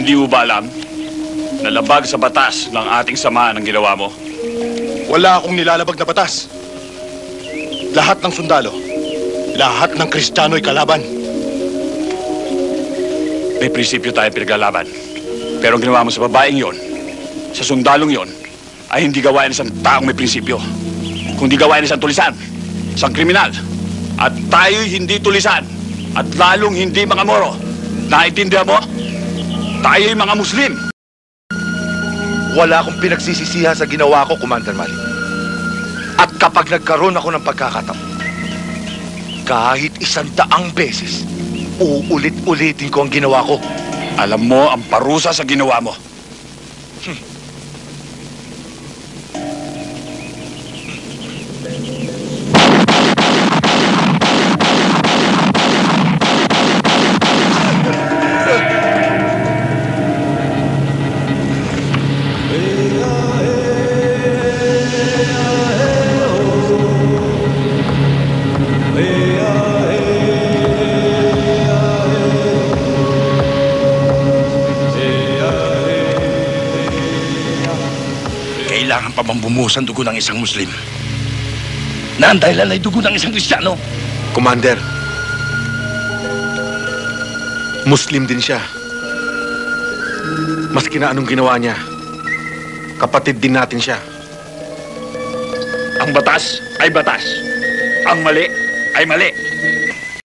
Hindi mo ba alam na labag sa batas ng ating samahan ang ginawa mo? Wala akong nilalabag na batas. Lahat ng sundalo, lahat ng Kristiyano'y kalaban. May prinsipyo tayo pinaglalaban. Pero ang ginawa mo sa babaeng yon, sa sundalong yon, ay hindi gawain ng isang taong may prinsipyo, kundi gawain ng isang tulisan, isang kriminal. At tayo'y hindi tulisan, at lalong hindi mga Moro. Naintindihan mo? Tayo'y mga Muslim. Wala akong pinagsisisihan sa ginawa ko, Commander Malik. At kapag nagkaroon ako ng pagkakataon, kahit 100 beses, uulit-ulitin ko ang ginawa ko. Alam mo ang parusa sa ginawa mo. Kailangan pa bang bumuhos ang dugo ng isang Muslim na ang dahilan ay dugo ng isang Kristiyano? Commander, Muslim din siya. Maski na anong ginawa niya, kapatid din natin siya. Ang batas ay batas. Ang mali ay mali.